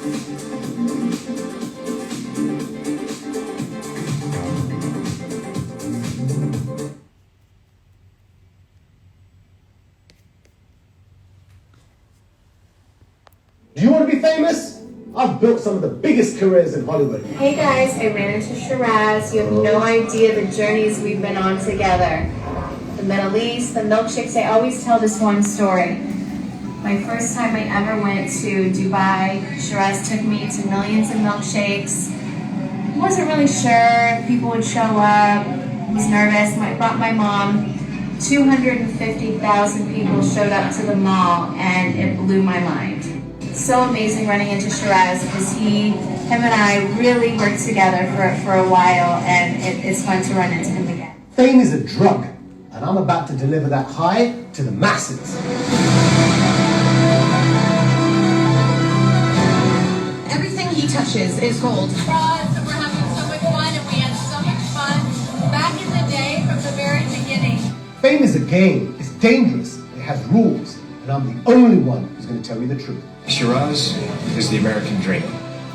Do you want to be famous? I've built some of the biggest careers in Hollywood. Hey guys, I ran into Sheeraz. You have no idea the journeys we've been on together. The Middle East, the milkshakes, I always tell this one story. My first time I ever went to Dubai, Sheeraz took me to millions of milkshakes. Wasn't really sure if people would show up. Was nervous. I brought my mom. 250,000 people showed up to the mall and it blew my mind. So amazing running into Sheeraz because him and I really worked together for a while, and it's fun to run into him again. Fame is a drug, and I'm about to deliver that high to the masses. Everything he touches is gold. We're having so much fun, and we had so much fun back in the day from the very beginning. Fame is a game. It's dangerous. It has rules, and I'm the only one who's going to tell you the truth. Sheeraz is the American dream.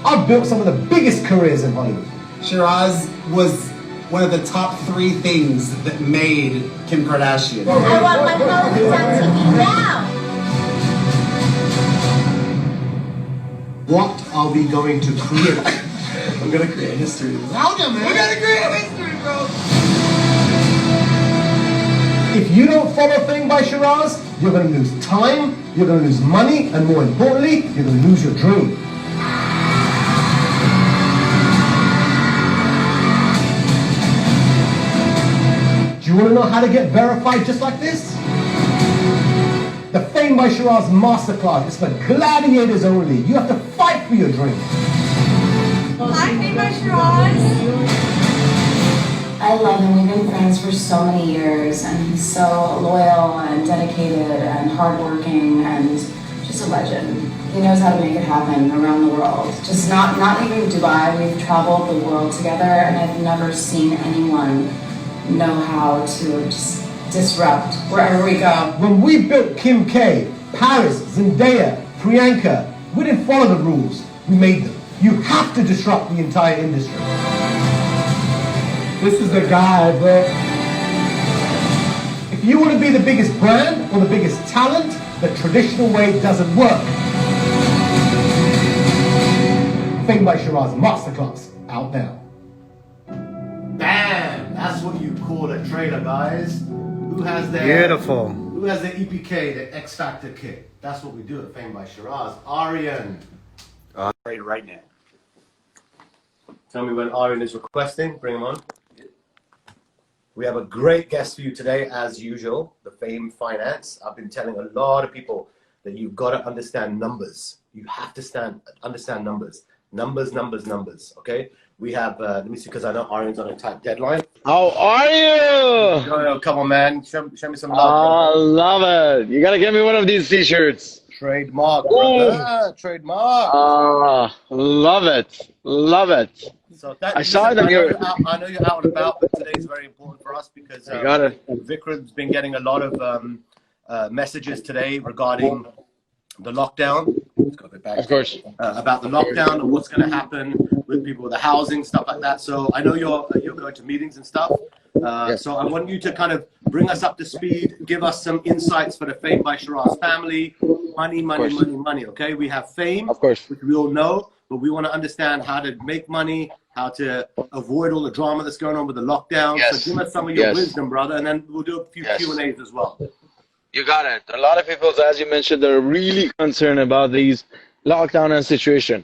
I've built some of the biggest careers in Hollywood. Sheeraz was one of the top 3 things that made Kim Kardashian. I want my husband on TV now. What are we going to create? I'm gonna create history. Louder, man. We're gonna create history, bro. If you don't follow Fame by Sheeraz, you're going to lose time, you're going to lose money, and more importantly, you're going to lose your dream. Do you want to know how to get verified just like this? The Fame by Sheeraz Masterclass is for gladiators only. You have to fight for your dream. Hi, Fame by Sheeraz. I love him. We've been friends for so many years, and he's so loyal and dedicated and hardworking and just a legend. He knows how to make it happen around the world. Just not even Dubai. We've traveled the world together, and I've never seen anyone know how to just disrupt wherever we go. When we built Kim K, Paris, Zendaya, Priyanka, we didn't follow the rules. We made them. You have to disrupt the entire industry. This is the guy, bro. If you want to be the biggest brand or the biggest talent, the traditional way doesn't work. Fame by Sheeraz Masterclass, out now. Bam! That's what you call a trailer, guys. Who has their Who has their EPK, the X Factor kit? That's what we do at Fame by Sheeraz. Arian. Right now. Tell me when Arian is requesting. Bring him on. We have a great guest for you today, as usual, the Fame Finance. I've been telling a lot of people that you've got to understand numbers. You have to understand numbers. Numbers, okay? We have, let me see, because I know Arian's on a tight deadline. How are you? Yo, come on, man. Show me some love. I love it. You got to get me one of these t-shirts. Trademark, brother. Trademark. Love it. Love it. So that, I saw that I know you're out and about, but today is very important for us because Vikram's been getting a lot of messages today regarding the lockdown. Let's go a bit back. Of course. About the lockdown and what's going to happen with people with the housing, stuff like that. So I know you're going to meetings and stuff. So I want you to kind of bring us up to speed, give us some insights for the Fame by Sheeraz family. Money, okay? We have fame, of course, which we all know, but we want to understand how to make money, how to avoid all the drama that's going on with the lockdown. Yes. So give us some of your wisdom, brother, and then we'll do a few Q&As as well. You got it. A lot of people, as you mentioned, they're really concerned about these lockdown and situation.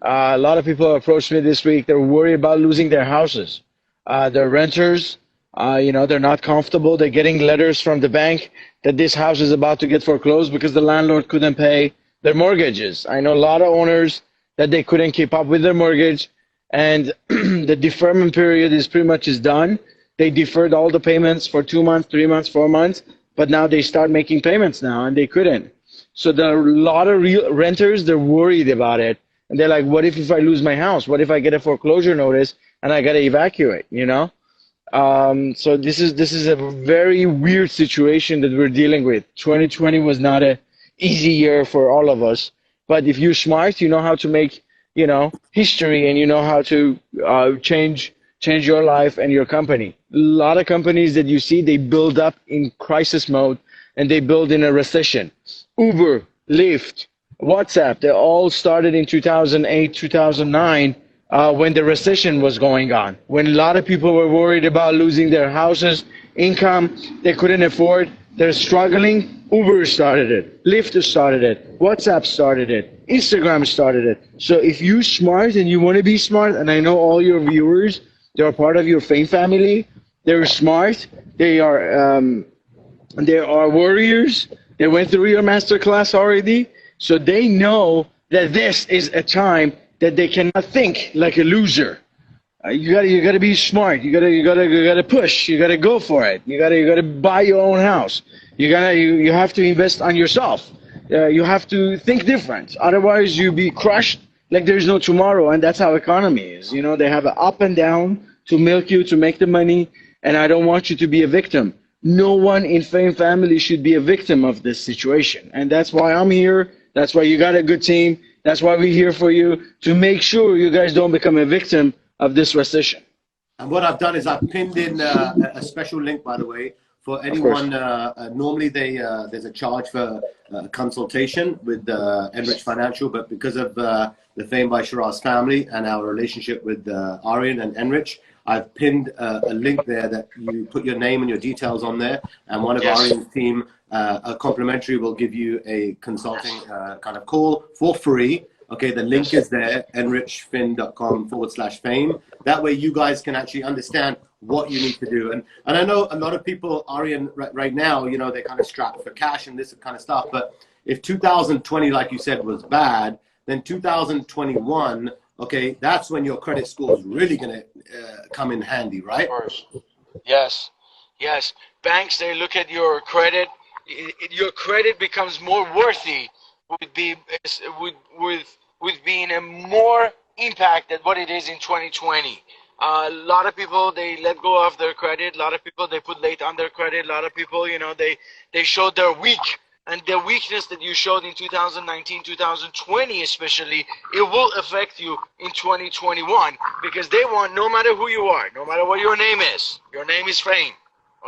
A lot of people approached me this week. They're worried about losing their houses. They're renters. They're not comfortable. They're getting letters from the bank that this house is about to get foreclosed because the landlord couldn't pay their mortgages. I know a lot of owners that they couldn't keep up with their mortgage, and the deferment period is pretty much done. They deferred all the payments for 2 months, 3 months, 4 months, but now they start making payments now, and they couldn't. So there are a lot of real renters, they're worried about it. And they're like, what if I lose my house? What if I get a foreclosure notice and I got to evacuate, So this is a very weird situation that we're dealing with. 2020 was not an easy year for all of us. But if you're smart, you know how to make history, and you know how to change your life and your company. A lot of companies that you see, they build up in crisis mode and they build in a recession. Uber, Lyft, WhatsApp, they all started in 2008, 2009, when the recession was going on, when a lot of people were worried about losing their houses, income, they couldn't afford, they're struggling. Uber started it, Lyft started it, WhatsApp started it, Instagram started it. So if you're smart and you want to be smart, and I know all your viewers, they're part of your Fame family, they're smart, they are warriors, they went through your masterclass already, so they know that this is a time that they cannot think like a loser. You gotta be smart. You gotta push. You gotta go for it. You gotta buy your own house. You have to invest on yourself. You have to think different. Otherwise, you be crushed like there's no tomorrow. And that's how economy is. They have an up and down to milk you, to make the money. And I don't want you to be a victim. No one in Fame family should be a victim of this situation. And that's why I'm here. That's why you got a good team. That's why we're here for you, to make sure you guys don't become a victim of this recession. And what I've done is I've pinned in a special link, by the way, for anyone. Normally there's a charge for consultation with Enrich Financial, but because of the Fame by Sheeraz family and our relationship with Arian and Enrich, I've pinned a link there that you put your name and your details on there, and one of Arian's team, a complimentary, will give you a consulting kind of call for free. Okay, the link is there, enrichfin.com/fame. That way you guys can actually understand what you need to do. And I know a lot of people, Arian, right now, they're kind of strapped for cash and this kind of stuff. But if 2020, like you said, was bad, then 2021, okay, that's when your credit score is really going to come in handy, right? Of course. Yes. Banks, they look at your credit. Your credit becomes more worthy with being a more impact than what it is in 2020. A lot of people, they let go of their credit. A lot of people, they put late on their credit. A lot of people, they showed their weak. And the weakness that you showed in 2019, 2020 especially, it will affect you in 2021, because they want, no matter who you are, no matter what your name is Fame.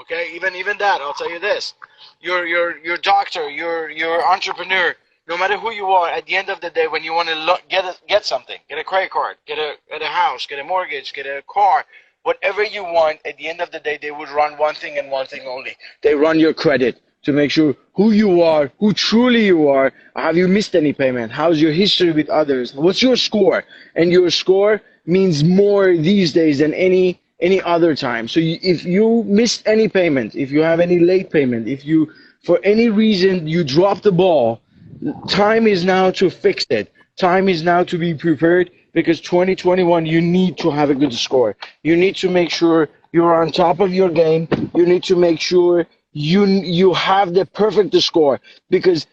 Okay, even that, I'll tell you this. Your doctor, your entrepreneur, no matter who you are, at the end of the day, when you want to get something, get a credit card, get a house, get a mortgage, get a car, whatever you want, at the end of the day, they would run one thing and one thing only. They run your credit to make sure who you are, who truly you are. Have you missed any payment? How's your history with others? What's your score? And your score means more these days than any other time. So if you missed any payment, if you have any late payment, if you, for any reason, you drop the ball, time is now to fix it. Time is now to be prepared, because 2021, you need to have a good score. You need to make sure you're on top of your game. You need to make sure you have the perfect score, because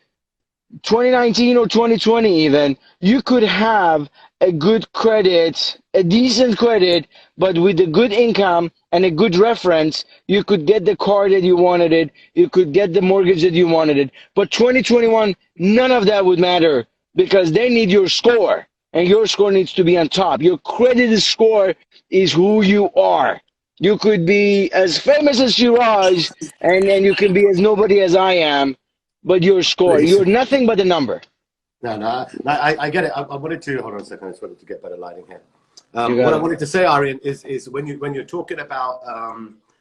2019 or 2020 even, you could have a good credit, a decent credit, but with a good income and a good reference, you could get the car that you wanted it, you could get the mortgage that you wanted it. But 2021, none of that would matter, because they need your score, and your score needs to be on top. Your credit score is who you are. You could be as famous as Sheeraz, and you can be as nobody as I am, but your score, you're nothing but a number. No, I get it. I wanted to, hold on a second, I just wanted to get better lighting here. What I wanted to say, Arian, is when you're talking about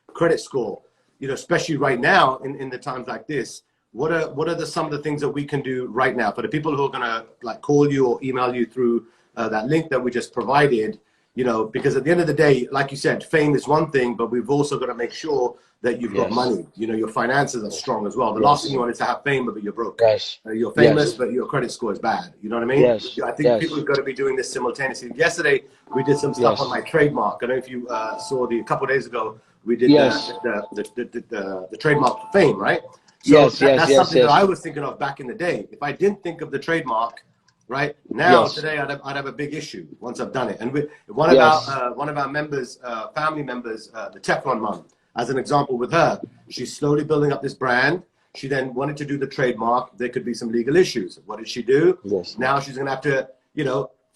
credit score, especially right now in the times like this, what are some of the things that we can do right now for the people who are gonna call you or email you through that link that we just provided? Because at the end of the day, like you said, fame is one thing, but we've also got to make sure that you've got money. Your finances are strong as well. The last thing you want is to have fame, but you're broke. You're famous, but your credit score is bad. You know what I mean? I think people have got to be doing this simultaneously. Yesterday, we did some stuff on my trademark. I don't know if you saw a couple of days ago, we did the trademark for Fame, right? So that's something that I was thinking of back in the day. If I didn't think of the trademark, right now, today I'd have a big issue once I've done it. And one of our members, family members, the Teflon Mom, as an example with her, she's slowly building up this brand. She then wanted to do the trademark. There could be some legal issues. What did she do? Now she's going to have to,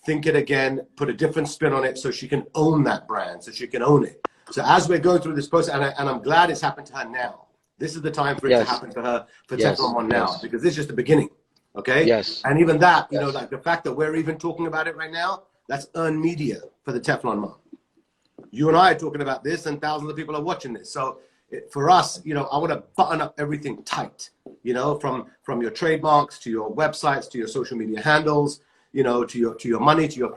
think it again, put a different spin on it so she can own that brand, so she can own it. So as we're going through this process, and I'm glad it's happened to her now. This is the time for it to happen to her, for Teflon One now, because this is just the beginning, okay? Yes. And even that, you know, like the fact that we're even talking about it right now, that's earned media for the Teflon Mom. You and I are talking about this, and thousands of people are watching this. So for us, you know, I want to button up everything tight, you know, from your trademarks to your websites to your social media handles, you know, to your money, to your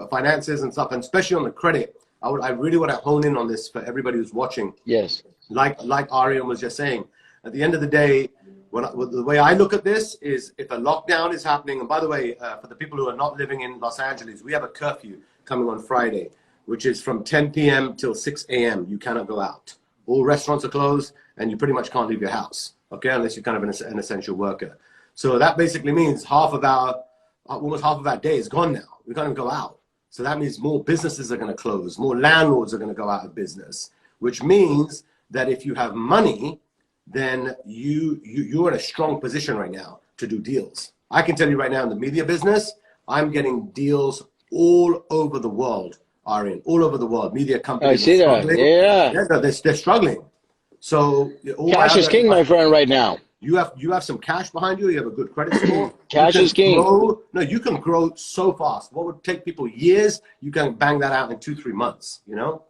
finances and stuff, and especially on the credit. I really want to hone in on this for everybody who's watching. Yes. Like Arian was just saying, at the end of the day, the way I look at this is if a lockdown is happening, and by the way, for the people who are not living in Los Angeles, we have a curfew coming on Friday, which is from 10 p.m. till 6 a.m. You cannot go out. All restaurants are closed, and you pretty much can't leave your house, okay, unless you're kind of an essential worker. So that basically means almost half of our day is gone now. We can't even go out. So that means more businesses are going to close, more landlords are going to go out of business, which means that if you have money, then you're in a strong position right now to do deals. I can tell you right now in the media business, I'm getting deals all over the world, Arian, all over the world. Media companies I see that. Yeah. They're struggling. So cash is king, my friend, right now. You have some cash behind you. You have a good credit score. Cash is king. You can grow so fast. What would take people years, you can bang that out in 2-3 months. You know.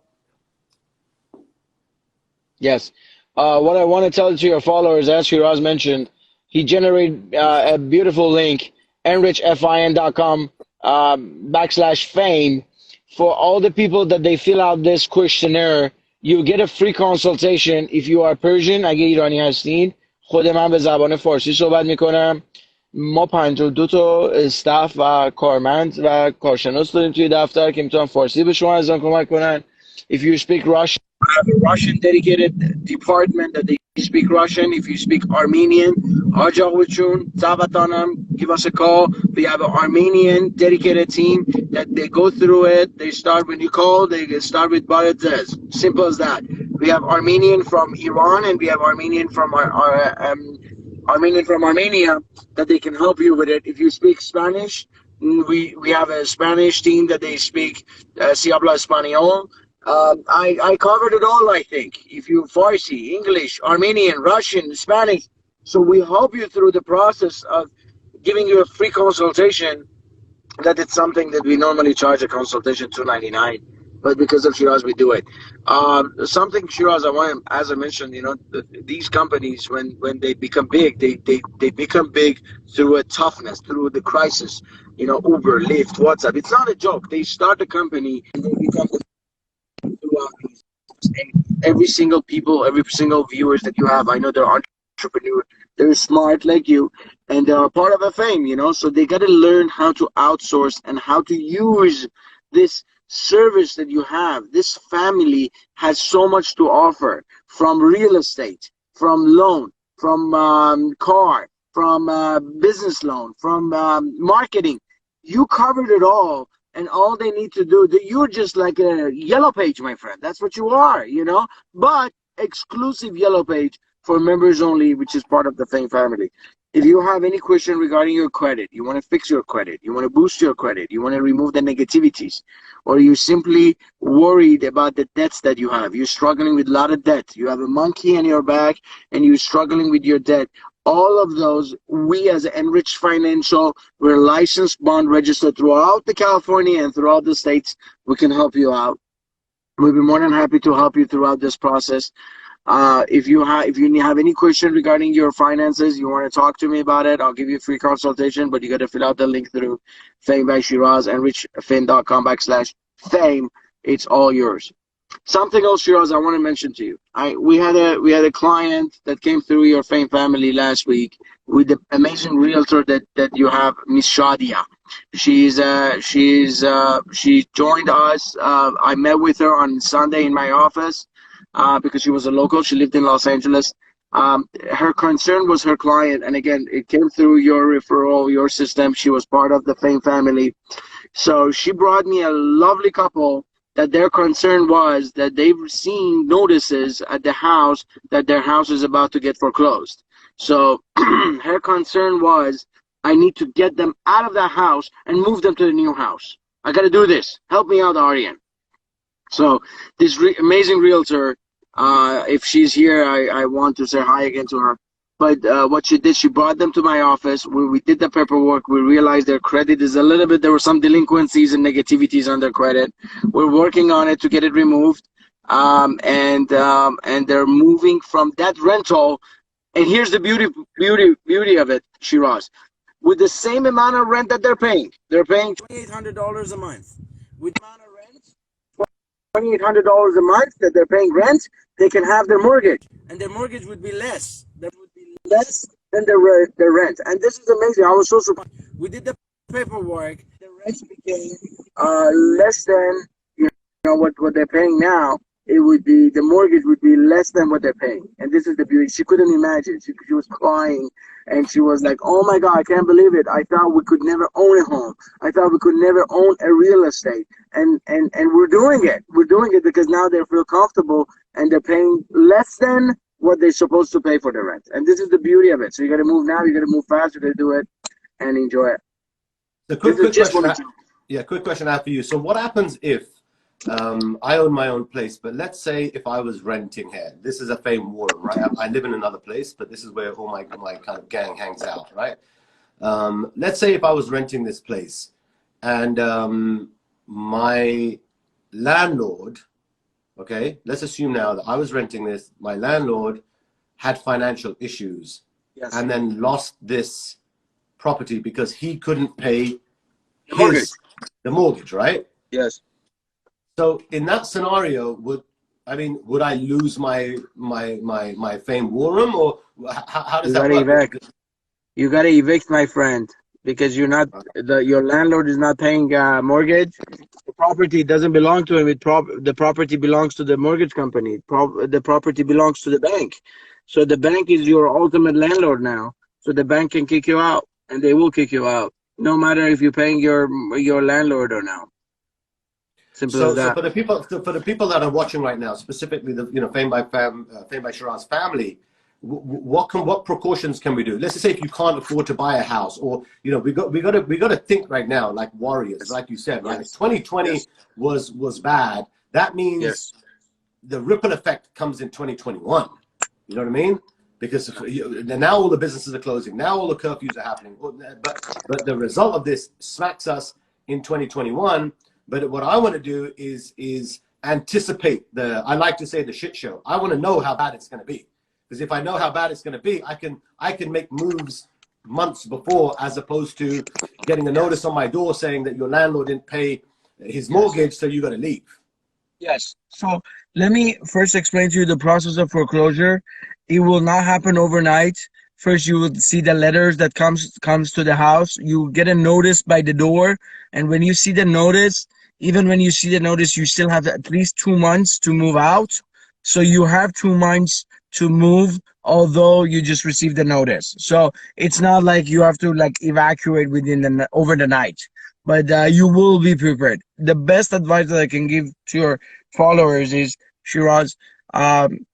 Yes. What I want to tell to your followers, as Sheeraz mentioned, he generated a beautiful link, enrichfin.com /fame. For all the people that they fill out this questionnaire, you get a free consultation. If you are Persian, اگه ایرانی هستین، خود من به زبان فارسی صحبت میکنم. ما 52 تا استاف و کارمند و کارشناس داریم توی دفتر که میتونن فارسی به شما عزیزان کمک کنن. If you speak Russian, I have a Russian dedicated department that they speak Russian. If you speak Armenian, give us a call. We have an Armenian dedicated team that they go through it. They start when you call, they start with Bayadzez. Simple as that. We have Armenian from Iran and we have Armenian from Armenia that they can help you with it. If you speak Spanish, we have a Spanish team that they speak Si habla español. I covered it all, I think. If you Farsi, English, Armenian, Russian, Spanish. So we help you through the process of giving you a free consultation. That it's something that we normally charge a consultation $2.99, but because of Sheeraz, we do it. Something, Sheeraz, as I mentioned, you know, these companies, when they become big, they become big through a toughness, through the crisis. You know, Uber, Lyft, WhatsApp. It's not a joke. They start a company and they become throughout these. Every single viewers that you have, I know they're entrepreneurs, they're smart like you, and they're part of a fame, you know, so they got to learn how to outsource and how to use this service that you have. This family has so much to offer, from real estate, from loan, from car, from business loan, from marketing. You covered it all. And all they need to do, you're just like a yellow page, my friend. That's what you are, you know. But exclusive yellow page for members only, which is part of the Fame family. If you have any question regarding your credit, you want to fix your credit, you want to boost your credit, you want to remove the negativities, or you're simply worried about the debts that you have, you're struggling with a lot of debt, you have a monkey on your back, and you're struggling with your debt, all of those, we as Enrich Financial, we're licensed, bond registered throughout the California and throughout the states. We can help you out. We'll be more than happy to help you throughout this process. If you have any question regarding your finances, you want to talk to me about it, I'll give you a free consultation, but you got to fill out the link through Fame by Sheeraz, enrichfin.com /fame. It's all yours. Something else, Sheeraz, I want to mention to you. We had a client that came through your Fame family last week with the amazing realtor that you have, Miss Shadia. She joined us. I met with her on Sunday in my office because she was a local. She lived in Los Angeles. Her concern was her client, and again, it came through your referral, your system. She was part of the Fame family. So she brought me a lovely couple that their concern was that they've seen notices at the house that their house is about to get foreclosed. So her concern was, I need to get them out of that house and move them to the new house. I got to do this. Help me out, Arian. So this amazing realtor, if she's here, I want to say hi again to her. But what she did, she brought them to my office. We did the paperwork. We realized their credit is a little bit, there were some delinquencies and negativities on their credit. We're working on it to get it removed. And they're moving from that rental. And here's the beauty of it, Sheeraz. With the same amount of rent that they're paying $2,800 a month. With the amount of rent, $2,800 a month that they're paying rent, they can have their mortgage, and their mortgage would be less. That would be less than their rent. And this is amazing. I was so surprised. We did the paperwork. The rent became less than what they're paying now. It would be, the mortgage would be less than what they're paying. And this is the beauty. She couldn't imagine. She was crying, and she was like, oh my God, I can't believe it. I thought we could never own a home. I thought we could never own a real estate. And we're doing it. We're doing it because now they feel comfortable and they're paying less than what they're supposed to pay for the rent. And this is the beauty of it. So you got to move now. You got to move fast. You got to do it and enjoy it. So quick question I have for you. So what happens if I own my own place, but let's say if I was renting here, this is a famed war room, right? I live in another place, but this is where all my kind of gang hangs out, right? Let's say if I was renting this place and my landlord, okay, let's assume now that I was renting this, my landlord had financial issues, yes, and then lost this property because he couldn't pay the mortgage, right? Yes. So in that scenario, would I lose my famed war room, or how does that work? You gotta evict, my friend, because you're not your landlord is not paying mortgage. The property doesn't belong to him. The property belongs to the mortgage company. The property belongs to the bank. So the bank is your ultimate landlord now. So the bank can kick you out, and they will kick you out, no matter if you're paying your landlord or not. Simple as that. So for the people that are watching right now, specifically the Famed by Sheeraz family, what precautions can we do? Let's just say if you can't afford to buy a house, or we got to think right now like warriors, like you said, right? Yes. 2020 was bad. That means the ripple effect comes in 2021. You know what I mean? Because now all the businesses are closing. Now all the curfews are happening. But the result of this smacks us in 2021. But what I want to do is anticipate I like to say the shit show. I want to know how bad it's going to be. Because if I know how bad it's going to be, I can make moves months before, as opposed to getting a notice on my door saying that your landlord didn't pay his mortgage, so you got to leave. Yes. So let me first explain to you the process of foreclosure. It will not happen overnight. First, you will see the letters that comes to the house. You get a notice by the door, and when you see the notice, even when you see the notice, you still have at least 2 months to move out. So you have 2 months to move, although you just received the notice. So it's not like you have to evacuate over the night, but you will be prepared. The best advice that I can give to your followers is, Sheeraz,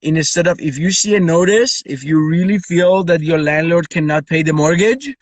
instead of, if you see a notice, if you really feel that your landlord cannot pay the mortgage,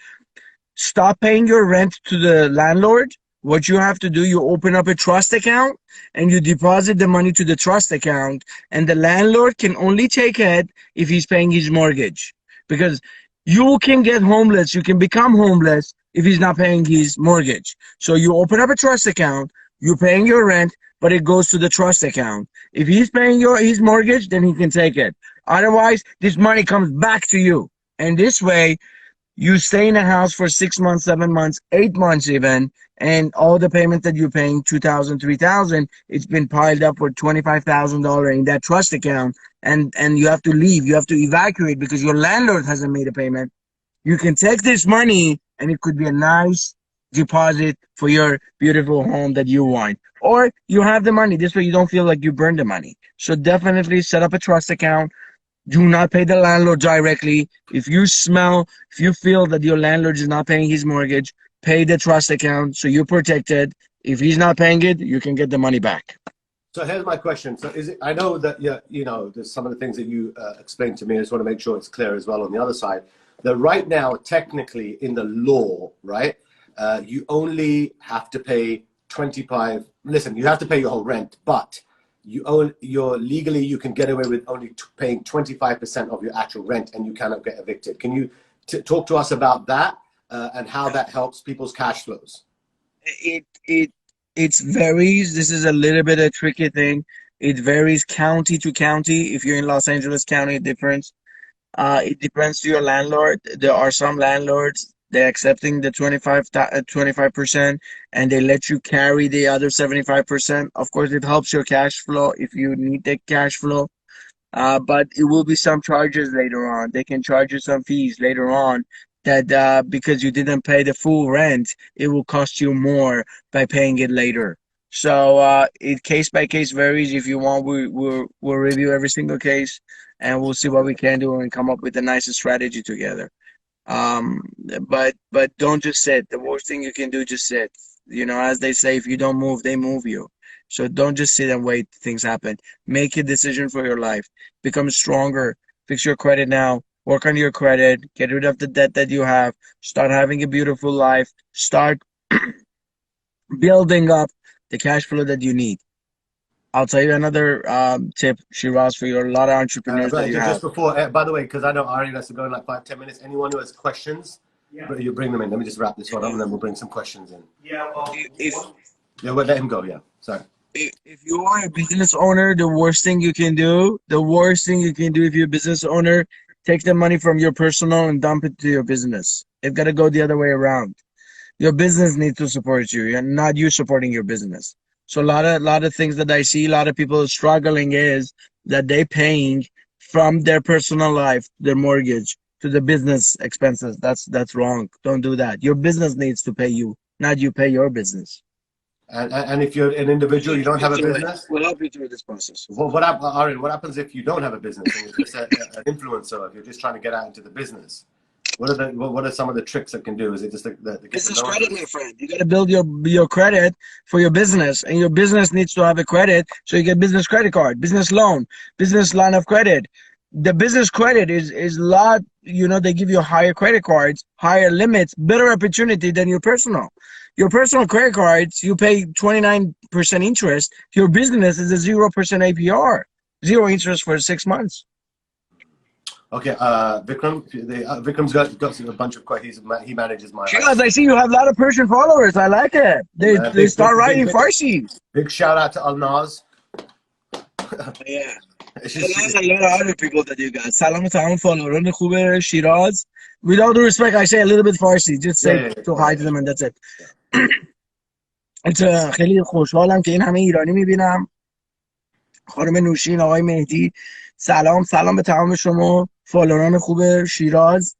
stop paying your rent to the landlord. What you have to do, you open up a trust account and you deposit the money to the trust account, and the landlord can only take it if he's paying his mortgage. Because you can get homeless, you can become homeless if he's not paying his mortgage. So you open up a trust account, you're paying your rent, but it goes to the trust account. If he's paying his mortgage, then he can take it. Otherwise, this money comes back to you. And this way, you stay in a house for 6 months, 7 months, 8 months even, and all the payments that you're paying, $2,000, $3,000, it's been piled up for $25,000 in that trust account, and you have to leave. You have to evacuate because your landlord hasn't made a payment. You can take this money, and it could be a nice deposit for your beautiful home that you want. Or you have the money. This way you don't feel like you burned the money. So definitely set up a trust account. Do not pay the landlord directly. If you feel that your landlord is not paying his mortgage, pay the trust account so you're protected. If he's not paying it, you can get the money back. So here's my question. So I know that there's some of the things that you explained to me. I just want to make sure it's clear as well on the other side. That right now, technically in the law, right, you only have to pay 25. Listen, you have to pay your whole rent, but legally you can get away with only paying 25% of your actual rent, and you cannot get evicted. Can you talk to us about that and how that helps people's cash flows? It varies. This is a little bit a tricky thing. It varies county to county. If you're in Los Angeles County, it differs. It depends to your landlord. There are some landlords, they're accepting the 25% and they let you carry the other 75%. Of course, it helps your cash flow if you need the cash flow. But it will be some charges later on. They can charge you some fees later on that because you didn't pay the full rent, it will cost you more by paying it later. So it case by case varies. If you want, we'll review every single case and we'll see what we can do and come up with the nicest strategy together. Um, but don't just sit. The worst thing you can do, just sit. You know, as they say, if you don't move, they move you. So don't just sit and wait things happen. Make a decision for your life. Become stronger. Fix your credit now. Work on your credit. Get rid of the debt that you have. Start having a beautiful life. Start building up the cash flow that you need. I'll tell you another tip, Shiraz, for a lot of entrepreneurs that you just have. before, by the way, because I know Arian has to go in like 5-10 minutes. Anyone who has questions, you bring them in. Let me just wrap this one up, and then we'll bring some questions in. We'll let him go. Yeah, sorry. If you are a business owner, the worst thing you can do if you're a business owner, take the money from your personal and dump it to your business. It's got to go the other way around. Your business needs to support you, and not you supporting your business. So a lot of things that I see, a lot of people struggling is that they paying from their personal life, their mortgage, to the business expenses. That's wrong. Don't do that. Your business needs to pay you, not you pay your business. And if you're an individual, you don't have a business, we'll help you through this process. Arian, what happens if you don't have a business and you're just an influencer? If you're just trying to get out into the business, what are some of the tricks that can do? Is it just the business credit, my friend? You got to build your credit for your business, and your business needs to have a credit, so you get business credit card, business loan, business line of credit. The business credit is a lot. You know, they give you higher credit cards, higher limits, better opportunity than your personal. Your personal credit cards, you pay 29% interest. Your business is a 0% APR, zero interest for 6 months. Okay, Vikram's got a bunch of questions. He manages my. Shiraz, I see you have a lot of Persian followers. I like it. They start writing Farsi. Big shout out to Alnaz. Yeah. There's a lot of other people that you got. Salam to followers خوبه Shiraz. With all due respect, I say a little bit Farsi. Just say to hi to them and that's it. خیلی خوشحالم که این همه ایرانی میبینم. خانم نوشین، آقای مهدی، سلام به تمام شما فالووران خوب شیراز.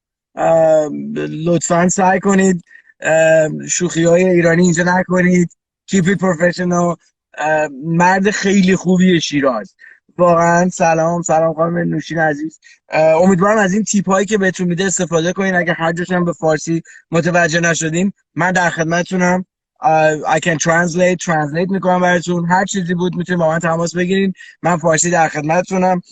لطفاً سعی کنید شوخی های ایرانی اینجا نکنید. Keep it professional. مرد خیلی خوبیه شیراز واقعا. سلام خانم نوشین عزیز. امیدوارم از این تیپ هایی که بهتون میده استفاده کنین. اگه هر جاشم به فارسی متوجه نشدیم، من در خدمتتونم. I can translate میکنم براتون. هر چیزی بود میتونید با من تماس بگیرین. من فارسی در خدمتتونم.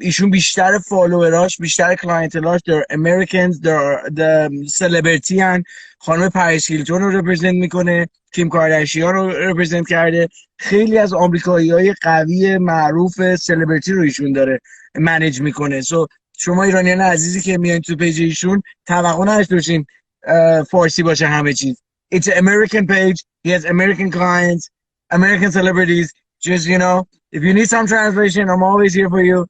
ایشون بیشتر فالووراش، بیشتر کلاینتلاش در امریکنز، در سلبریتی هن. خانم پاریس هیلتون رو رپرزنت میکنه، کیم کارداشیان رو رپرزنت کرده. خیلی از آمریکایی‌های قوی معروف سلبریتی رو ایشون داره منیج میکنه. سو شما ایرانیان عزیزی که میایین تو پیج ایشون، توقع نداشته باشین فارسی باشه همه چیز. It's an American page. He has American clients, American celebrities. Just, you know, if you need some translation, I'm always here for you.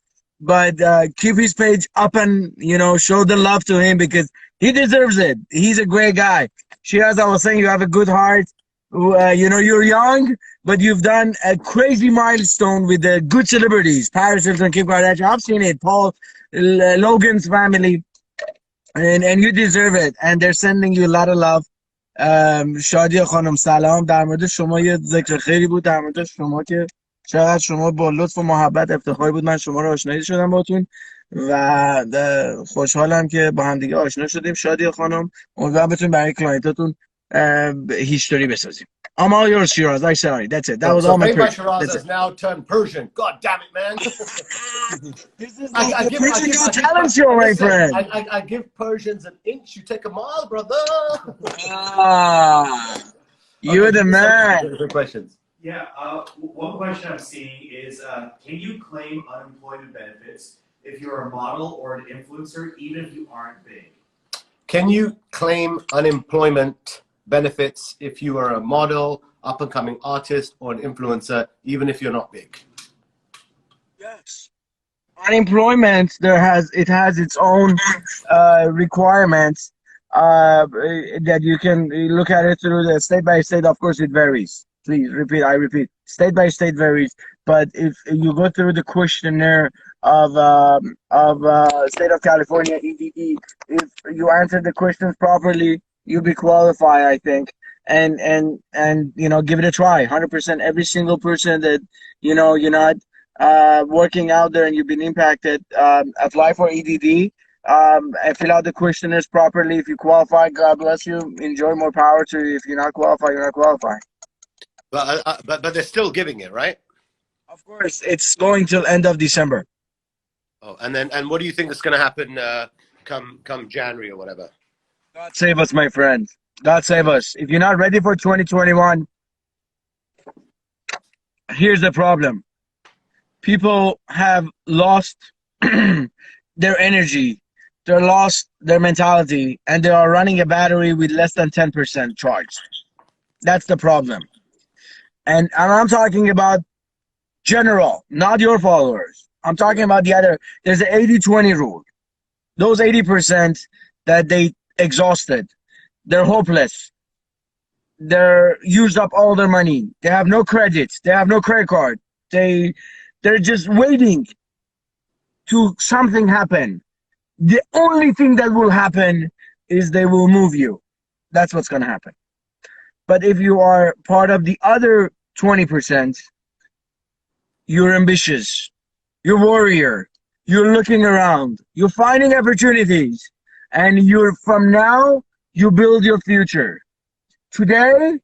But keep his page up and, you know, show the love to him because he deserves it. He's a great guy. Shiraz, I was saying, you have a good heart. You know, you're young, but you've done a crazy milestone with the good celebrities. Paris Hilton, Kim Kardashian. I've seen it. Paul, Logan's family. And you deserve it. And they're sending you a lot of love. شادی خانم سلام. در مورد شما یه ذکر خیری بود در مورد شما که چقدر شما با لطف و محبت افتخاری بود من شما رو آشنایی شدم باتون و خوشحالم که با هم دیگه آشنا شدیم. شادی خانم، امیدوارم بتونیم برای کلاینتاتون هیستوری بسازیم. I'm all yours, Shiraz. I sorry. That's it. That was all my Persian. Shiraz has now turned Persian. God damn it, man. This is the Persian Got Talent show, my friend. I give Persians an inch, you take a mile, brother. You're the man. Good questions. Yeah, one question I'm seeing is, can you claim unemployment benefits if you're a model or an influencer, even if you aren't big? Can you claim unemployment benefits if you are a model, up-and-coming artist, or an influencer, even if you're not big? Yes. Unemployment, it has its own requirements that you can look at it through the state by state. Of course, it varies. Please repeat. I repeat. State by state varies. But if you go through the questionnaire of state of California EDD, if you answer the questions properly, you'll be qualified, I think. And give it a try. 100%. Every single person that you're not working out there and you've been impacted, apply for EDD, and fill out the questionnaires properly. If you qualify, God bless you. Enjoy, more power to you. If you're not qualified, you're not qualified. But they're still giving it, right? Of course, it's going till end of December. Oh, and what do you think is going to happen come January or whatever? God save us, my friend. God save us. If you're not ready for 2021, here's the problem. People have lost their energy. They lost their mentality, and they are running a battery with less than 10% charge. That's the problem. And I'm talking about general, not your followers. I'm talking about the other. There's an 80-20 rule. Those 80% that they exhausted, they're hopeless. They're used up all their money. They have no credit. They have no credit card. They're just waiting to something happen. The only thing that will happen is they will move you. That's what's going to happen. But if you are part of the other 20%, you're ambitious, you're warrior, you're looking around, you're finding opportunities, and from now, you build your future. Today,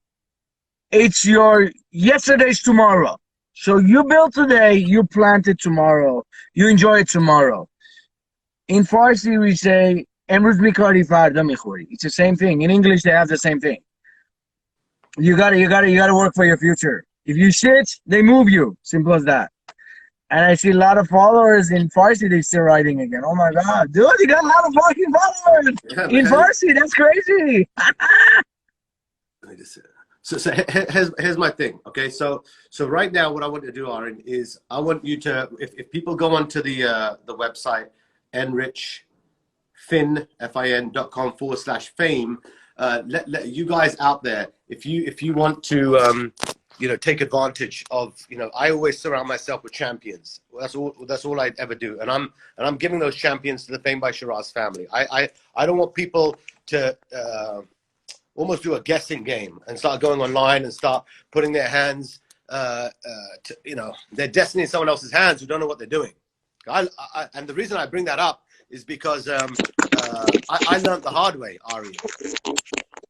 it's your yesterday's tomorrow. So you build today, you plant it tomorrow, you enjoy it tomorrow. In Farsi, we say, "Emruz mikari farda mikhori." It's the same thing. In English, they have the same thing. You gotta work for your future. If you sit, they move you. Simple as that. And I see a lot of followers in Farsi. They're still writing again. Oh my God, dude, you got a lot of fucking followers in Farsi. That's crazy. So here's my thing. Okay, so right now, what I want to do, Arian, is I want you to, if people go onto the website enrichfin.com/fame, let you guys out there, if you want to take advantage of, I always surround myself with champions. That's all I ever do, and I'm giving those champions to the Fame by Sheeraz family. I don't want people to almost do a guessing game and start going online and start putting their hands their destiny in someone else's hands who don't know what they're doing. And the reason I bring that up is because I learned the hard way, Ari.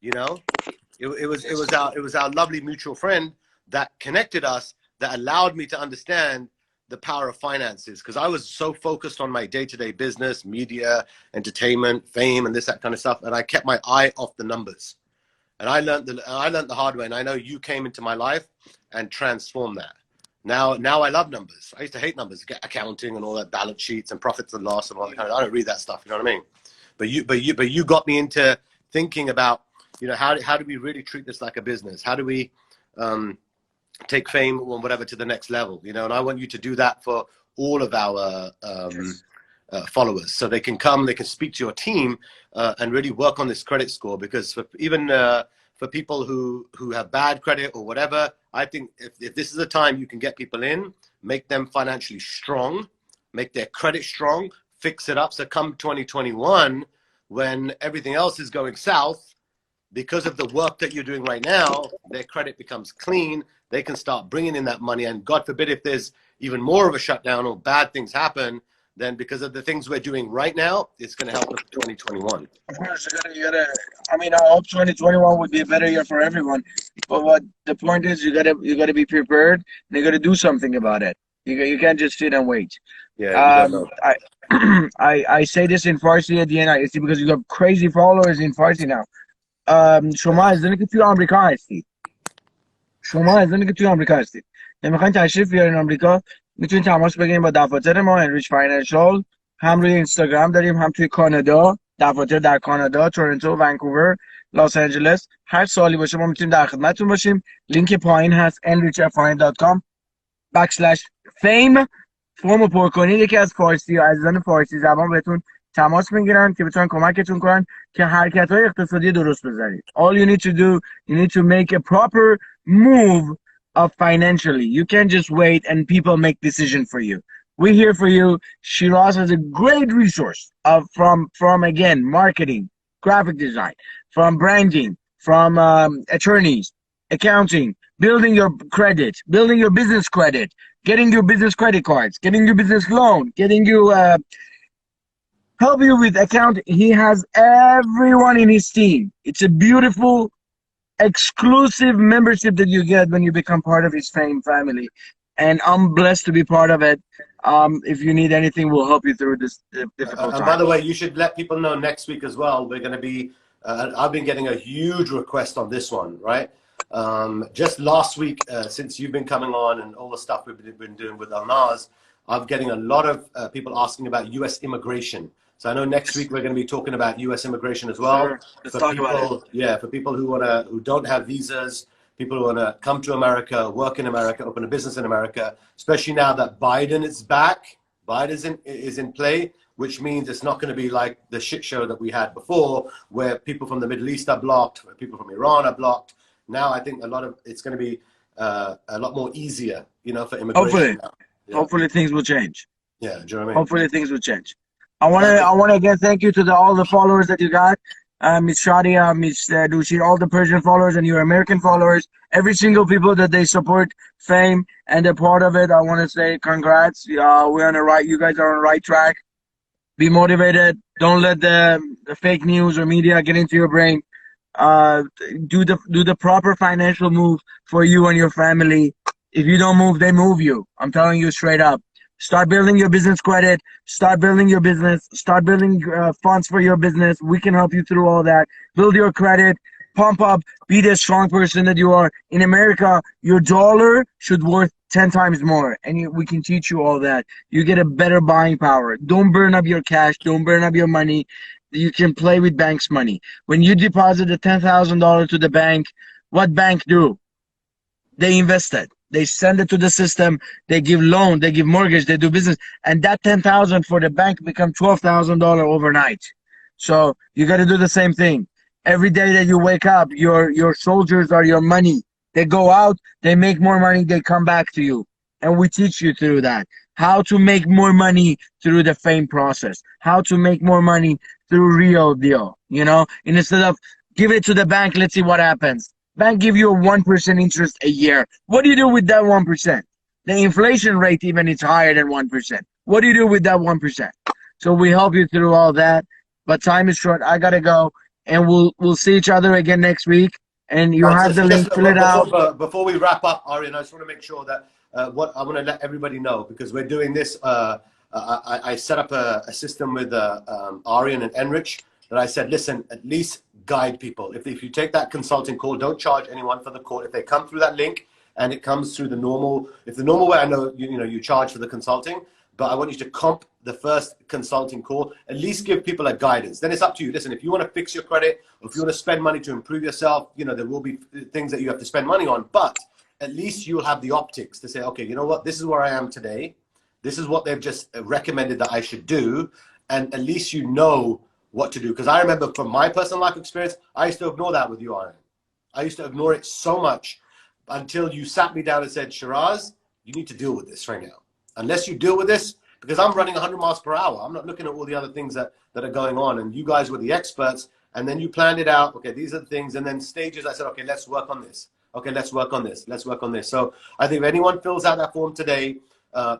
It was our lovely mutual friend that connected us, that allowed me to understand the power of finances, because I was so focused on my day-to-day business, media, entertainment, fame, and that kind of stuff, and I kept my eye off the numbers. And I learned the hard way, and I know you came into my life and transformed that. Now I love numbers. I used to hate numbers, accounting and all that, balance sheets and profits and loss and all that kind of. I don't read that stuff. You know what I mean? But you got me into thinking about, how do we really treat this like a business? How do we take fame or whatever to the next level? And I want you to do that for all of our followers, so they can come, they can speak to your team and really work on this credit score. Because for people who have bad credit or whatever, I think if this is the time you can get people in, make them financially strong, make their credit strong, fix it up. So come 2021, when everything else is going south, because of the work that you're doing right now, their credit becomes clean. They can start bringing in that money. And God forbid, if there's even more of a shutdown or bad things happen, then because of the things we're doing right now, it's going to help us in 2021. Of course, I hope 2021 would be a better year for everyone. But what the point is, you gotta be prepared, and you gotta do something about it. You can't just sit and wait. Yeah. I say this in Farsi at the end. It's because you have crazy followers in Farsi now. شما از دنی که توی آمریکا هستی. شما از اونی که توی آمریکا هستید میخواین تشریف بیارین آمریکا، میتونید تماس بگیرین با دفاتر ما انریچ فاینانشال. هم روی اینستاگرام داریم، هم توی کانادا، دفاتر در کانادا، تورنتو، ونکوور، لس آنجلس. هر سوالی باشه ما میتونیم در خدمتتون باشیم. لینک پایین هست enrichfine.com/fame. فرمو پر کنید، یکی از فارسی یا عزیزان فارسی زبان بهتون تماس میگیرن که بتونن کمکتون کنن که حرکت‌های اقتصادی درست بزنید. All you need to do, you need to make a proper move of financially. You can't just wait and people make decision for you. We're here for you. Sheeraz has a great resource from again marketing, graphic design, from branding, from attorneys, accounting, building your credit, building your business credit, getting your business credit cards, getting your business loan, getting you help you with account. He has everyone in his team. It's a beautiful exclusive membership that you get when you become part of his Fame family, and I'm blessed to be part of it. If you need anything, we'll help you through this difficult time. And by the way, you should let people know next week as well. We're going to be I've been getting a huge request on this one, right? Just last week, since you've been coming on and all the stuff we've been doing with Alnaz, I'm getting a lot of people asking about U.S. immigration. So I know next week we're going to be talking about U.S. immigration as well. Sure. Let's talk about it. Yeah, for people who don't have visas, people who want to come to America, work in America, open a business in America, especially now that Biden is back, Biden is in play, which means it's not going to be like the shit show that we had before, where people from the Middle East are blocked, where people from Iran are blocked. Now I think it's going to be a lot more easier, you know, for immigration. Hopefully things will change. Yeah, do you know what I mean? Hopefully things will change. I want to again thank you to all the followers that you got, Miss Shadia, Miss Dushi, all the Persian followers and your American followers, every single people that they support Fame and they're part of it. I want to say congrats. We're on the right. You guys are on the right track. Be motivated. Don't let the fake news or media get into your brain. Do the proper financial move for you and your family. If you don't move, they move you. I'm telling you straight up. Start building your business credit. Start building your business. Start building funds for your business. We can help you through all that. Build your credit. Pump up. Be the strong person that you are. In America, your dollar should worth 10 times more. And we can teach you all that. You get a better buying power. Don't burn up your cash. Don't burn up your money. You can play with bank's money. When you deposit the $10,000 to the bank, what bank do? They invest it. They send it to the system. They give loan. They give mortgage. They do business. And that $10,000 for the bank become $12,000 overnight. So you got to do the same thing. Every day that you wake up, your soldiers are your money. They go out. They make more money. They come back to you. And we teach you through that. How to make more money through the Fame process. How to make more money through real deal. You know, instead of give it to the bank, let's see what happens. Bank give you a 1% interest a year. What do you do with that 1%? The inflation rate even is higher than 1%. What do you do with that 1%? So we help you through all that. But time is short. I gotta go, and we'll see each other again next week. And you have the link. Fill it out. Before we wrap up, Arian, I just want to make sure that what I want to let everybody know, because we're doing this. I set up a system with Arian and Enrich that I said, listen, at least guide people. If you take that consulting call, don't charge anyone for the call. If they come through that link and it comes through the normal way, I know you charge for the consulting, but I want you to comp the first consulting call. At least give people a guidance. Then it's up to you. Listen, if you want to fix your credit, or if you want to spend money to improve yourself, there will be things that you have to spend money on, but at least you'll have the optics to say, okay, you know what, this is where I am today. This is what they've just recommended that I should do. And at least you know what to do. Because I remember from my personal life experience, I used to ignore that with you, Arian. I used to ignore it so much until you sat me down and said, Sheeraz, you need to deal with this right now. Unless you deal with this, because I'm running 100 miles per hour. I'm not looking at all the other things that are going on. And you guys were the experts. And then you planned it out. Okay, these are the things. And then stages, I said, okay, let's work on this. Okay, let's work on this. Let's work on this. So I think if anyone fills out that form today,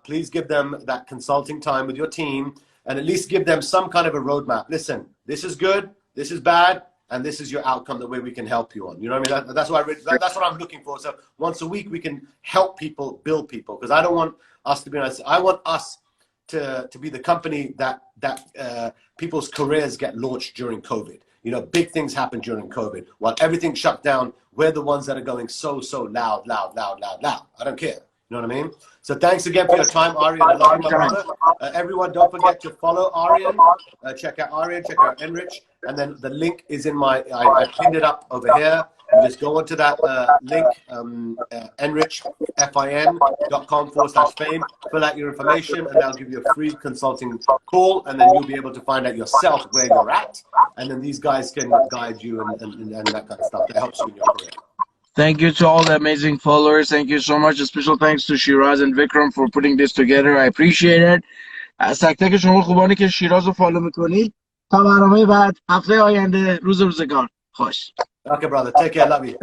please give them that consulting time with your team. And at least give them some kind of a roadmap. Listen, this is good, this is bad, and this is your outcome, the way we can help you on. You know what I mean? That's what I'm looking for. So once a week, we can help people, build people. Because I don't want us to be honest. I want us to be the company that people's careers get launched during COVID. You know, big things happen during COVID. While everything shut down, we're the ones that are going so loud. I don't care. You know what I mean? So thanks again for your time, Arian. I love you, my brother. Everyone, don't forget to follow Arian. Check out Arian, check out Enrich. And then the link is in my, I pinned it up over here. You just go onto that link, enrichfin.com/fame, fill out your information, and they'll give you a free consulting call, and then you'll be able to find out yourself where you're at, and then these guys can guide you and that kind of stuff that helps you in your career. Thank you to all the amazing followers. Thank you so much. A special thanks to Sheeraz and Vikram for putting this together. I appreciate it. از تک تک شما خوبانی که شیراز رو فالو میکنید تا برنامه بعد هفته آینده روزگار خوش. Okay, brother. Take care. Love you.